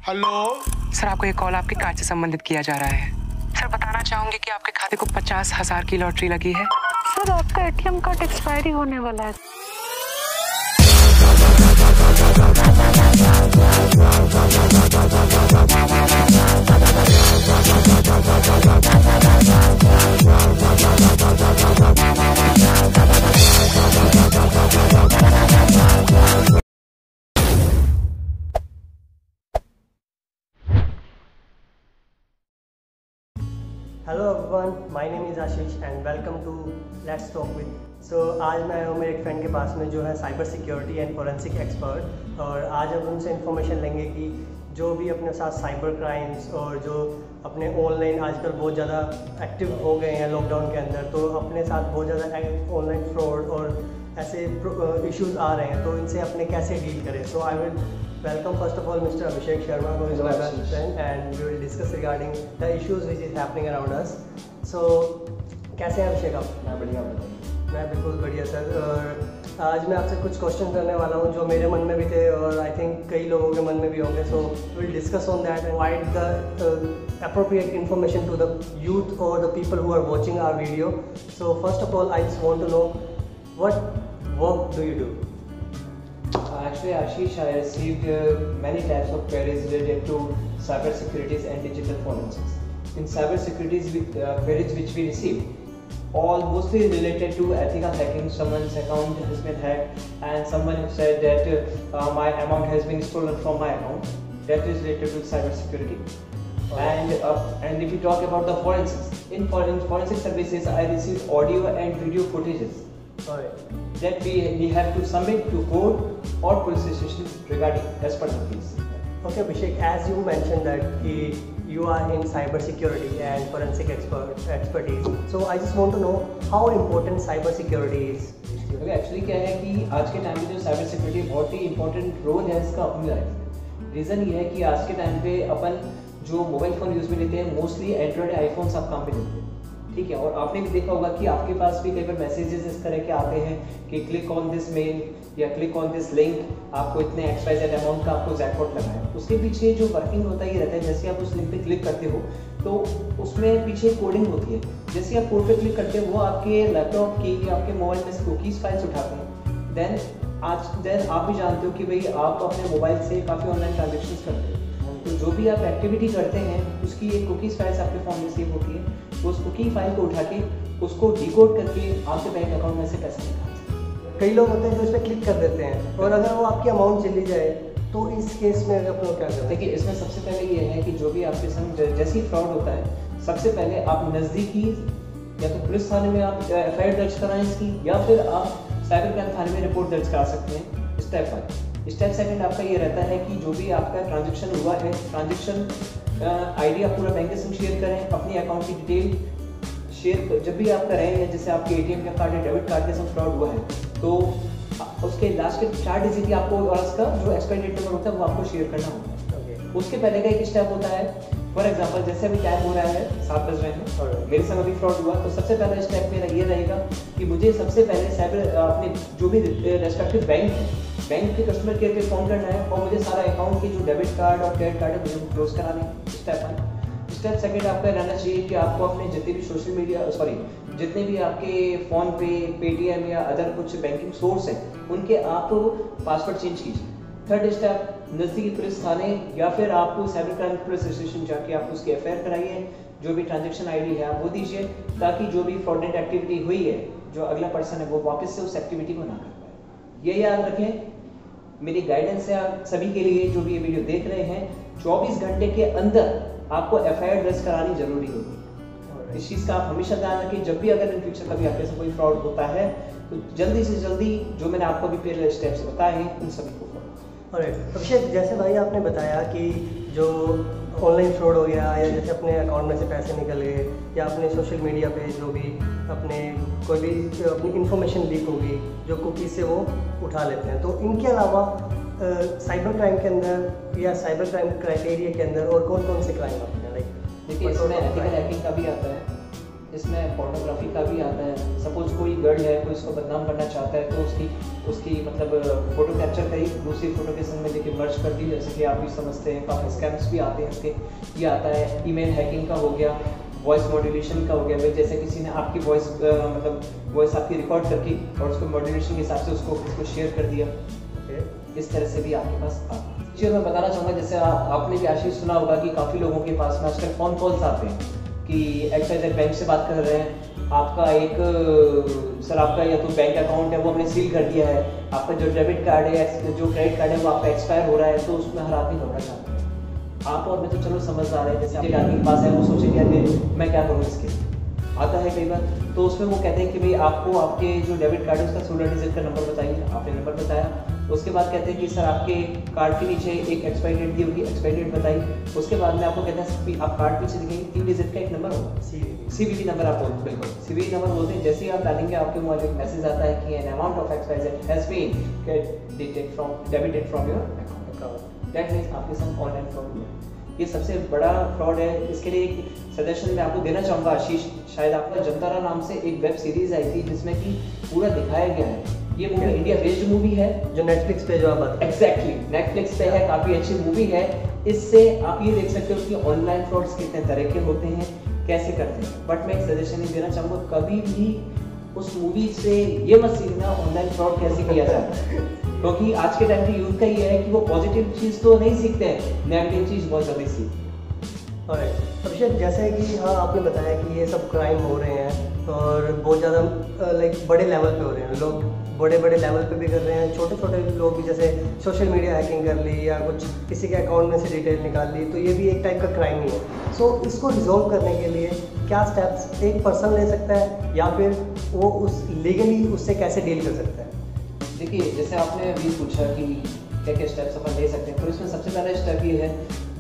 Hello sir, आपको एक call आपके कार्ड से संबंधित किया जा रहा है। सर, बताना चाहूंगी कि आपके खाते को 50,000 की लॉटरी लगी है। सर, आपका एटीएम कार्ड एक्सपायरी होने वाला है। Hello everyone, my name is Ashish and welcome to let's talk with. So आज मैं आया हूँ मेरे एक फ्रेंड के पास में जो है cyber security and forensic expert, और आज हम उनसे इन्फॉर्मेशन लेंगे कि जो भी अपने साथ साइबर क्राइम्स और जो अपने ऑनलाइन आजकल बहुत ज़्यादा एक्टिव हो गए हैं लॉकडाउन के अंदर, तो अपने साथ बहुत ज़्यादा ऑनलाइन फ्रॉड और ऐसे इश्यूज़ आ रहे हैं, तो इनसे अपने कैसे डील करें। So I will welcome first of all Mr. Abhishek Sharma, who is my best friend, and we will discuss regarding the issues which is happening around us. So कैसे हैं अभिषेक आप? मैं बढ़िया हूँ। मैं बिल्कुल बढ़िया सर। और आज मैं आपसे कुछ क्वेश्चन करने वाला हूँ जो मेरे मन में भी थे और आई थिंक कई लोगों के मन में भी होंगे। So will discuss on that and provide the appropriate information to the youth or the people who are watching our video. So first of all, I just want to know what work do you do? Actually, Ashish, I received many types of queries related to cyber securities and digital forensics. In cyber securities queries which we received, all mostly related to ethical hacking. Someone's account has been hacked, and someone said that my amount has been stolen from my account. That is related to cyber security. And if you talk about the forensics, in forensic services, I received audio and video footages. That we have to submit to court or police station regarding as per the case. Okay, Abhishek, as you mentioned that you are in cyber security and forensic expertise, so I just want to know how important cyber security is. Actually क्या है कि आज के time में जो cyber security बहुत ही important role है इसका अपनी लाइफ। रीज़न ये है कि आज के टाइम पे अपन जो मोबाइल फ़ोन यूज़ में लेते हैं मोस्टली एंड्रॉयड आईफोन सब काम पे लेते हैं, ठीक है। और आपने भी देखा होगा कि आपके पास भी कई बार मैसेजेस इस तरह के आते हैं कि क्लिक ऑन दिस मेल या क्लिक ऑन दिस लिंक, आपको इतने XYZ अमाउंट का आपको जैकपॉट लगा है। उसके पीछे जो वर्किंग होता है ये रहता है, जैसे आप उस लिंक पे क्लिक करते हो तो उसमें पीछे कोडिंग होती है। जैसे आप कोड पे क्लिक करते हो वो आपके लैपटॉप की या आपके मोबाइल में से कुकीज़ फाइल्स उठाते हैं। देन आप भी जानते हो कि भाई आप अपने मोबाइल से काफ़ी ऑनलाइन ट्रांजेक्शन्स करते हो, तो जो भी आप एक्टिविटी करते हैं उसकी एक कुकीज़ फाइल्स आपके फ़ोन में सेव होती है। तो उस कुकी फाइल को उठा के उसको डिकोड करके आपके बैंक अकाउंट में से पैसे निकाल सकते हैं। कई लोग होते हैं जो इस पर क्लिक कर देते हैं और अगर वो आपकी अमाउंट चली जाए तो इस केस में आप लोग क्या करते हैं? देखिए, इसमें सबसे पहले ये है कि जो भी आपके संग जैसे ही फ्रॉड होता है, सबसे पहले आप नज़दीकी या तो पुलिस थाने में आप FIR दर्ज कराएं इसकी, या फिर आप साइबर क्राइम थाने में रिपोर्ट दर्ज करा सकते हैं। स्टेप 1। स्टेप सेकंड आपका ये रहता है कि जो भी आपका ट्रांजेक्शन हुआ है, ट्रांजेक्शन ID आप पूरा बैंक के संग शेयर करें, अपनी अकाउंट की डिटेल शेयर जब भी आप कर रहे हैं, जैसे आपके ATM का कार्ड या डेबिट कार्ड के संग फ्रॉड हुआ है तो उसके लास्ट के 4 डिजिट आपको और उसका जो एक्सपायरी डेट नंबर होता है वो आपको शेयर करना होता है। उसके पहले का एक स्टेप होता है, फॉर एग्जांपल जैसे अभी टाइम हो रहा है 7 बज रहे हैं, मेरे संग अभी फ्रॉड हुआ, तो सबसे पहला स्टेप मेरा ये रहेगा कि मुझे सबसे पहले साइबर अपने जो भी रेस्पेक्टिव बैंक के कस्टमर केयर पे फ़ोन करना है और मुझे सारा अकाउंट की जो डेबिट कार्ड और क्रेडिट कार्ड है मुझे क्लोज कराने हैं। स्टेप 1। स्टेप सेकंड आपका रहना चाहिए कि आपको अपने जितने भी सोशल मीडिया जितने भी आपके फ़ोन पे पेटीएम या अदर कुछ बैंकिंग सोर्स हैं उनके आप पासवर्ड चेंज कीजिए। थर्ड स्टेप, नज़दीकी पुलिस थाने या फिर आप साइबर क्राइम पुलिस स्टेशन जाके आप उसकी FIR कराइए। जो भी ट्रांजेक्शन ID है आप वो दीजिए, ताकि जो भी फ्रॉडेंट एक्टिविटी हुई है जो अगला पर्सन है वो वापस से उस एक्टिविटी को ना कर पाए। ये याद रखें, मेरी गाइडेंस है आप सभी के लिए जो भी ये वीडियो देख रहे हैं, 24 घंटे के अंदर आपको FIR दर्ज करानी जरूरी होगी। इस चीज़ का आप हमेशा ध्यान रखें, जब भी अगर इन फ्यूचर कभी आपके साथ कोई फ्रॉड होता है तो जल्दी से जल्दी जो मैंने आपको अभी पहले स्टेप्स बताए हैं उन सभी को फॉलो। और अभिषेक, जैसे भाई आपने बताया कि जो ऑनलाइन फ्रॉड हो गया या जैसे अपने अकाउंट में से पैसे निकल गए या अपने सोशल मीडिया पे जो भी अपने कोई भी अपनी इंफॉर्मेशन लीक होगी जो कुकीज़ से वो उठा लेते हैं, तो इनके अलावा साइबर क्राइम के अंदर या साइबर क्राइम क्राइटेरिया के अंदर और कौन कौन से क्राइम आते हैं? देखिए, इसमें एथिकल हैकिंग का भी आता है, इसमें फोटोग्राफी का भी आता है। सपोज कोई गर्ल है, कोई उसको बदनाम करना चाहता है तो उसकी मतलब फ़ोटो कैप्चर करी, दूसरी फ़ोटो के संग में लेके मर्ज कर दी, जैसे कि आप भी समझते हैं काफ़ी स्कैम्स भी आते हैं इसके। ये आता है ईमेल हैकिंग का हो गया, वॉइस मॉड्यूलेशन का हो गया, भाई जैसे किसी ने आपकी वॉइस मतलब वॉइस आपकी रिकॉर्ड करके और उसको मॉड्यूलेशन के हिसाब से उसको शेयर कर दिया। इस तरह से भी आपके पास आता है। चीज़ मैं बताना चाहूँगा, जैसे आपने भी आशीष सुना होगा कि काफ़ी लोगों के पास में आजकल फ़ोन कॉल्स आते हैं कि XYZ बैंक से बात कर रहे हैं, आपका एक सर आपका या तो बैंक अकाउंट है वो हमने सील कर दिया है, आपका जो डेबिट कार्ड है, जो क्रेडिट कार्ड है वो आपका एक्सपायर हो रहा है, तो उसमें हर आदमी घबरा जाता है। आप और मैं तो चलो समझदार है, जैसे आपके आदमी के पास है वो सोचे यार मैं क्या करूँ इसके, आता है कई बार, तो उसमें वो कहते हैं कि भाई आपको आपके जो डेबिट कार्ड है उसका 16 डिजिट का नंबर बताइए। आपने नंबर बताया, उसके बाद कहते हैं कि सर आपके कार्ड के नीचे एक एक्सपायरी डेट दी होगी, एक्सपायरी डेट बताइए। उसके बाद में आपको कहते हैं आप कार्ड पीछे दिखेंगे 3 डिजिट का एक नंबर होगा, CVV नंबर आप बोलते हैं, बिल्कुल CVV नंबर बोलते हैं। जैसे ही आप डालेंगे आपके मोबाइल में मैसेज आता है कि an amount of XYZ has been debited from your account. That means आपके साथ ऑनलाइन फ्रॉड हुआ। ये सबसे बड़ा फ्रॉड है। इसके लिए एक सजेशन मैं आपको देना चाहूँगा आशीष, शायद आपका जंतारा नाम से एक वेब सीरीज आई थी जिसमें कि पूरा दिखाया गया है। ये मूवी इंडिया बेस्ड मूवी है, जो नेटफ्लिक्स पे जो आप बात एग्जैक्टली नेटफ्लिक्स पे है, काफ़ी अच्छी मूवी है। इससे आप ये देख सकते हो कि ऑनलाइन फ्रॉड्स कितने तरह के होते हैं, कैसे करते हैं। बट मैं एक सजेशन ही देना चाहूँगा, कभी भी उस मूवी से ये मत सीखना ऑनलाइन फ्रॉड कैसे किया जाता है, क्योंकि आज के टाइम की यूथ का ये है कि वो पॉजिटिव चीज़ तो नहीं सीखते हैं, नेगेटिव चीज़ बहुत जल्दी सीखते हैं। और अभिषेक, जैसे कि हाँ आपने बताया कि ये सब क्राइम हो रहे हैं और बहुत ज़्यादा लाइक बड़े लेवल पे हो रहे हैं, लोग बड़े बड़े लेवल पे भी कर रहे हैं, छोटे छोटे लोग भी जैसे सोशल मीडिया हैकिंग कर ली या कुछ किसी के अकाउंट में से डिटेल निकाल ली, तो ये भी एक टाइप का क्राइम ही है। सो इसको रिजॉल्व करने के लिए क्या स्टेप्स एक पर्सन ले सकता है या फिर वो उस लीगली उससे कैसे डील कर सकता है? देखिए, जैसे आपने अभी पूछा कि क्या क्या स्टेप्स अपन ले सकते हैं, तो इसमें सबसे पहला स्टेप ये है,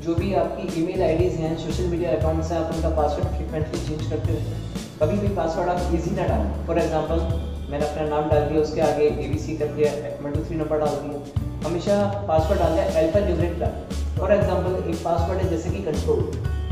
जो भी आपकी ईमेल आईडीज़ हैं, सोशल मीडिया अकाउंट्स हैं, आप उनका पासवर्ड फ्रीक्वेंटली चेंज करते रहते हैं। कभी भी पासवर्ड आप इजी ना डालें। फॉर एग्जांपल मैंने अपना नाम डाल दिया, उसके आगे ABC कर दिया, 123 नंबर डाल दिया, हमेशा पासवर्ड डाल दिया अल्फान्यूमेरिक डाल। फॉर एग्जांपल एक पासवर्ड है जैसे कि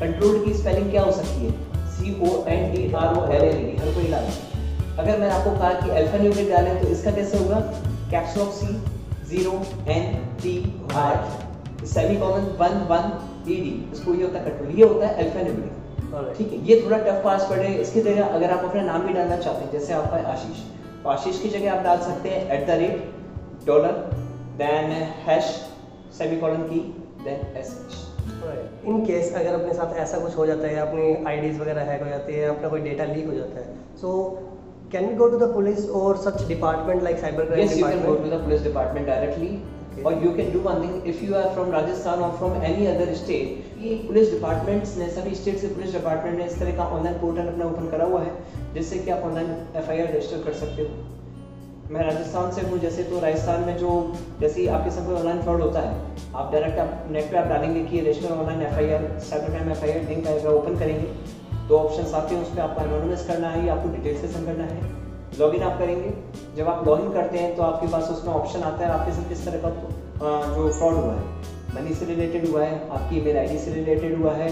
कंट्रोल की स्पेलिंग क्या हो सकती है, CONTROL, हर कोई डाले। अगर मैंने आपको कहा कि अल्फान्यूमेरिक डालें तो इसका कैसे होगा, caps lock C 0 N T R semicolon 1 1 ED, इसको ये होता है कंट्रोल, ये होता है अल्फान्यूमेरिक। ठीक है, ये थोड़ा टफ पासवर्ड है। इसकी जगह अगर आप अपना नाम भी डालना चाहते हैं, जैसे आपका आशीष, तो आशीष की जगह आप डाल सकते हैं $, देन हैश सेमीकोलन की, देन SH। इन केस अगर अपने साथ ऐसा कुछ हो जाता है, अपनी आईडीज वगैरह हैक हो जाती है, अपना कोई डेटा लीक हो जाता है, so can we go to the police और such department like cyber crime department? Yes, you can go to the police department directly, और you can do one thing, if you are from Rajasthan और from any other state, ये police departments ने, सभी state से police department ने इस तरह का ऑनलाइन पोर्टल अपना ओपन करा हुआ है जिससे कि आप ऑनलाइन FIR रजिस्टर कर सकते हो। मैं राजस्थान से हूँ, जैसे तो राजस्थान में जो जैसे ही आपके साथ कोई ऑनलाइन फ्रॉड होता है, आप डायरेक्ट आप नेट पे आप डालेंगे कि register online FIR, cyber crime FIR link आएगा, ओपन करेंगे, 2 ऑप्शंस आते हैं, उस पर आपको एनोनिमस करना है या आपको डिटेल से सेंड करना है। लॉगिन आप करेंगे, जब आप लॉगिन करते हैं तो आपके पास उसमें ऑप्शन आता है आपके साथ किस तरह का जो फ्रॉड हुआ है, मनी से रिलेटेड हुआ है, आपकी ईमेल आईडी से रिलेटेड हुआ है,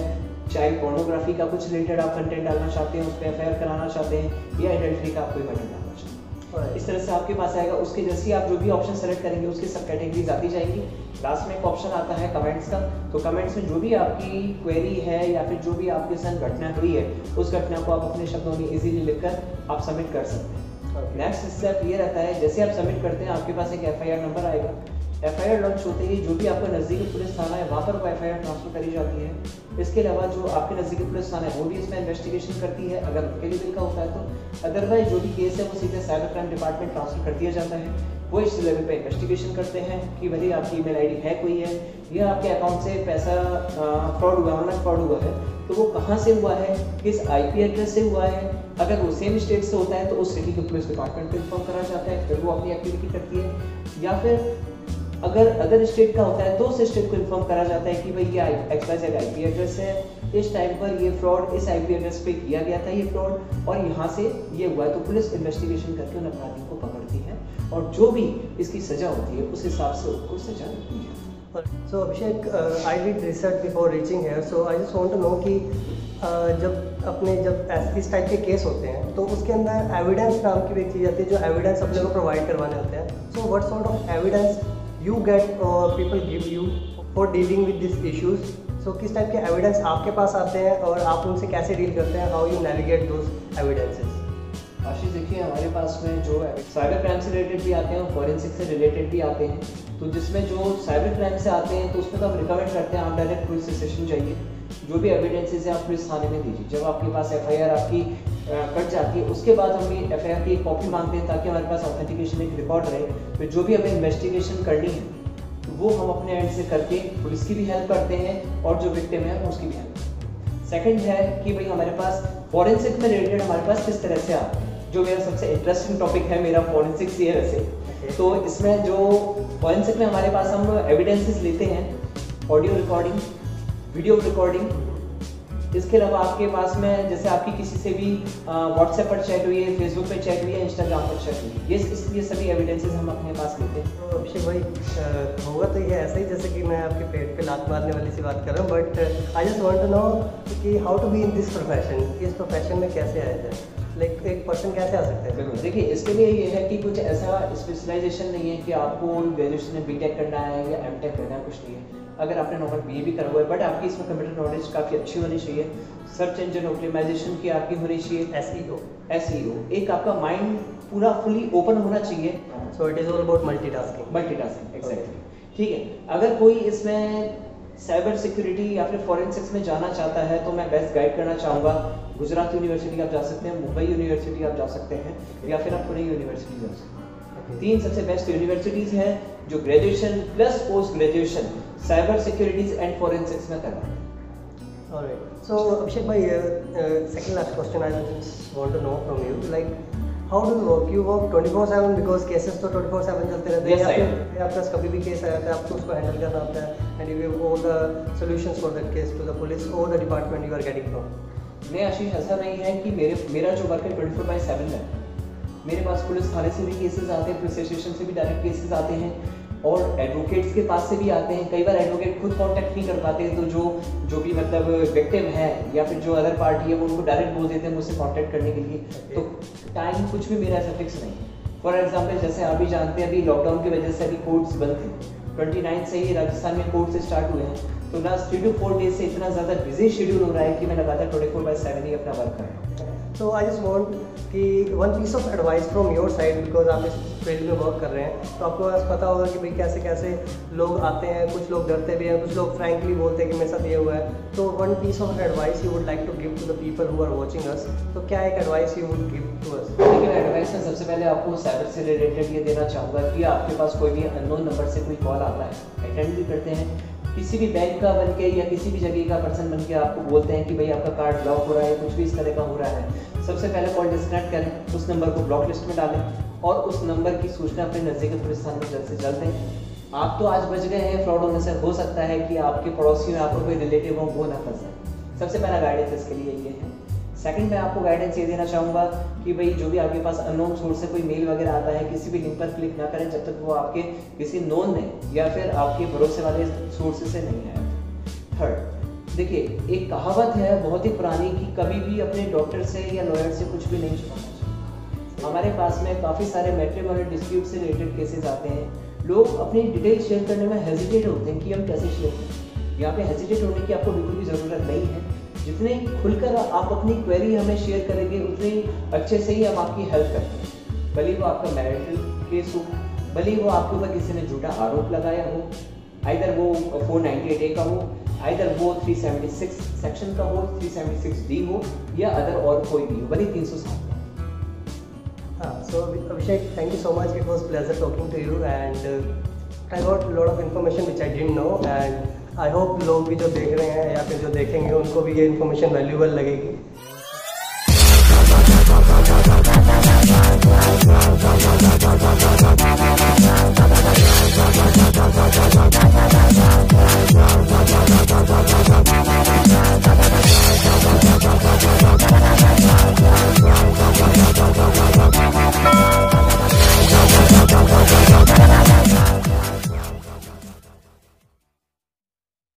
चाइल्ड पोर्नोग्राफी का कुछ रिलेटेड आप कंटेंट डालना चाहते हैं, उस पर FIR कराना चाहते हैं, या एडल्ट्री का आप कोई मैटर डालना चाहते हैं, इस तरह से आपके पास आएगा। उसके जैसे ही आप जो भी ऑप्शन सेलेक्ट करेंगे उसकी सब कैटेगरीज आती जाएंगी। लास्ट में एक ऑप्शन आता है कमेंट्स का, तो कमेंट्स में जो भी आपकी क्वेरी है या फिर जो भी आपके साथ घटना हुई है, उस घटना को आप अपने शब्दों में इजीली लिखकर आप सबमिट कर सकते हैं। नेक्स्ट स्टेप ये रहता है, जैसे आप सबमिट करते हैं आपके पास एक FIR नंबर आएगा। FIR लॉन्च होते ही जो भी आपका नज़दीकी पुलिस थाना है वहाँ पर वो FIR ट्रांसफर करी जाती है। इसके अलावा जो आपके नज़दीकी पुलिस थाना है वो भी इसमें इन्वेस्टिगेशन करती है, अगर उनके लिए बिल का होता है तो। अदरवाइज जो भी केस है वो सीधे साइबर क्राइम डिपार्टमेंट ट्रांसफर कर दिया जाता है। वो इस लेवल पे इन्वेस्टिगेशन करते हैं कि भले आपकी ईमेल आईडी है कोई है या आपके अकाउंट से पैसा फ्रॉड हुआ, ऑनलाइन फ्रॉड हुआ है, तो वो कहाँ से हुआ है, किस IP एड्रेस से हुआ है। अगर वो सेम स्टेट से होता है तो उस सिटी के पुलिस डिपार्टमेंट को इन्फॉर्म करा जाता है, फिर वो अपनी एक्टिविटी करती है। या फिर अगर अदर स्टेट का होता है तो उस स्टेट को इन्फॉर्म करा जाता है कि भाई ये XYZ IP एड्रेस है, इस टाइम पर ये फ्रॉड इस IP एड्रेस पे किया गया था ये फ्रॉड, और यहाँ से ये हुआ है, तो पुलिस इन्वेस्टिगेशन करके उन अपराधियों को पकड़ती है और जो भी इसकी सजा होती है उस हिसाब से उनको सजा मिलती है। So Abhishek, I did research before reaching here, so I just want to know कि जब इस टाइप के केस होते हैं तो उसके अंदर एविडेंस नाम की भी एक चीज़ आती है जो एविडेंस अपने को प्रोवाइड करवाने होते हैं। So what sort of evidence you get और people give you for dealing with this issues? So किस टाइप के एविडेंस आपके पास आते हैं और आप उनसे कैसे डील करते हैं? How you navigate those evidences? Ashish, देखिए हमारे पास में जो साइबर क्राइम से रिलेटेड भी आते हैं और फॉरेंसिक से रिलेटेड भी आते हैं। तो जिसमें जो साइबर क्राइम से आते हैं तो उसमें तो हम रिकमेंड करते हैं आप डायरेक्ट पुलिस से सेशन चाहिए, जो भी एविडेंसेस है आप पुलिस थाने में दीजिए। जब आपके पास एफआईआर आपकी कट जाती है उसके बाद हम एफआईआर की एक कॉपी मांगते हैं ताकि हमारे पास ऑथेंटिकेशन एक रिकॉर्ड रहे। फिर जो भी हमें इन्वेस्टिगेशन करनी है तो वो हम अपने एंड से करके पुलिस की भी हेल्प करते हैं और जो विक्टिम है उसकी भी हेल्प। सेकंड है कि भाई हमारे पास फॉरेंसिक में रिलेटेड हमारे पास किस तरह से आते हैं, जो मेरा सबसे इंटरेस्टिंग टॉपिक है मेरा फॉरेंसिक्स ही है वैसे। तो इसमें जो फॉरेंसिक में हमारे पास हम एविडेंसेस लेते हैं, ऑडियो रिकॉर्डिंग, वीडियो रिकॉर्डिंग। इसके अलावा आपके पास में जैसे आपकी किसी से भी व्हाट्सएप पर चैट हुई है, फेसबुक पे चैट हुई है, इंस्टाग्राम पर चैट हुई है, ये सभी एविडेंसेस हम अपने पास लेते हैं। तो अभिषेक भाई होगा तो ये ऐसा ही जैसे कि मैं आपके पेट पे लात मारने वाली सी बात कर रहा हूँ, but I just want to know कि how to be in this profession, इस प्रोफेशन में कैसे आया जाए, लाइक एक पर्सन कैसे आ सकता है? बिल्कुल, देखिए इसके लिए ये है कि कुछ ऐसा स्पेशलाइजेशन नहीं है कि आपको ग्रेजुएशन में बीटेक करना है या एमटेक करना है, कुछ नहीं है। अगर आपने नॉर्मल बीए भी करा हुआ है बट आपकी इसमें कंप्यूटर नॉलेज काफ़ी अच्छी होनी चाहिए, सर्च इंजन ऑप्टिमाइजेशन की आपकी होनी चाहिए, एसईओ एक आपका माइंड पूरा फुली ओपन होना चाहिए। So it is all about multitasking exactly. ठीक है, अगर कोई इसमें साइबर सिक्योरिटी या फिर फॉरेंसिक्स में जाना चाहता है तो मैं बेस्ट गाइड करना चाहूँगा। गुजरात यूनिवर्सिटी आप जा सकते हैं, मुंबई यूनिवर्सिटी आप जा सकते हैं, या फिर आप पुणे यूनिवर्सिटी जा सकते हैं। 3 सबसे बेस्ट यूनिवर्सिटीज़ हैं जो graduation plus post graduation cyber securities and forensics में करना है। Alright. So Abhishek bhai, second last question I just want to know from you, like how do you work? You work 24/7 because cases तो 24/7 चलते रहते हैं। Yes, I do. या plus कभी भी केस आ जाता है आपको उसको हैंडल करना होता है and you give all the solutions for that case to the police or the department you are getting from. नहीं आशीष, ऐसा नहीं है कि मेरा जो वर्क है 24/7 है। मेरे पास पुलिस थाने से भी केसेस आते हैं, पुलिस स्टेशन से भी डायरेक्ट केसेस आते हैं और एडवोकेट्स के पास से भी आते हैं। कई बार एडवोकेट खुद कांटेक्ट नहीं कर पाते तो जो भी मतलब विक्टिम है या फिर जो अदर पार्टी है वो उनको डायरेक्ट बोल देते हैं मुझसे कांटेक्ट करने के लिए। तो टाइम कुछ भी मेरा ऐसा फिक्स नहीं है। फॉर एग्जांपल जैसे आप भी जानते हैं अभी लॉकडाउन की वजह से अभी कोर्ट्स बंद थे, 29 से ही राजस्थान में कोर्ट से स्टार्ट हुए हैं, तो लास्ट 3 to 4 डेज से इतना ज़्यादा बिजी शेड्यूल हो रहा है कि मैं लगातार 24/7 ही अपना वर्क कर रहा हूँ। So I just want कि one piece of advice from your side because आप इस फील्ड में वर्क कर रहे हैं तो आपको बस पता होगा कि भाई कैसे कैसे लोग आते हैं, कुछ लोग डरते भी हैं, कुछ लोग फ्रैंकली बोलते हैं कि मेरे साथ ये हुआ है। तो one piece of advice you would like to give to the people who are watching us, तो क्या एक advice you would give to us? देखिए एडवाइस में सबसे पहले आपको साइबर से रिलेटेड ये देना चाहूँगा कि आपके पास कोई भी अननोन नंबर से कोई कॉल आता है, अटेंड भी करते हैं, किसी भी बैंक का बन के या किसी भी जगह का पर्सन बन के आपको बोलते हैं कि भाई आपका कार्ड ब्लॉक हो रहा है, कुछ भी इस तरह का हो रहा है, सबसे पहले कॉल डिस्कनेक्ट करें, उस नंबर को ब्लॉक लिस्ट में डालें और उस नंबर की सूचना अपने नज़दीकी पुलिस थाने में जल्द से जल्द दें। आप तो आज बच गए हैं फ्रॉड होने से, हो सकता है कि आपके पड़ोसी में आपको कोई रिलेटिव हो वो ना फंस जाए। सबसे पहला गाइडेंस इसके लिए ये है। सेकंड मैं आपको गाइडेंस ये देना चाहूँगा कि भाई जो भी आपके पास अननोन सोर्स से कोई मेल वगैरह आता है किसी भी लिंक पर क्लिक ना करें जब तक वो आपके किसी नोन ने या फिर आपके भरोसे वाले सोर्स से नहीं आया। थर्ड, देखिए एक कहावत है बहुत ही पुरानी कि कभी भी अपने डॉक्टर से या लॉयर से कुछ भी नहीं छुपाना चाहिए। हमारे पास में काफ़ी सारे मैट्रिमोनियल डिस्प्यूट से रिलेटेड केसेस आते हैं, लोग अपनी डिटेल शेयर करने में हेजिटेट होते हैं कि हम कैसे शेयर करें। यहाँ पे हेजिटेट होने की आपको बिल्कुल भी ज़रूरत नहीं है। जितने खुलकर आप अपनी क्वेरी हमें शेयर करेंगे उतने अच्छे से ही हम आपकी हेल्प करते हैं। भले वो आपका मैरिटल केस हो, भले वो आपके ऊपर किसी ने झूठा आरोप लगाया हो, आइदर वो 498A का हो, आइदर वो 376 सेक्शन का हो, 376D हो या अदर और कोई भी हो, भले 307। So Abhishek, thank you so much. It was pleasure talking to you and I got a lot of information which I didn't know and I hope लोग भी जो देख रहे हैं या फिर जो देखेंगे उनको भी ये इन्फॉर्मेशन वैल्यूएबल लगेगी।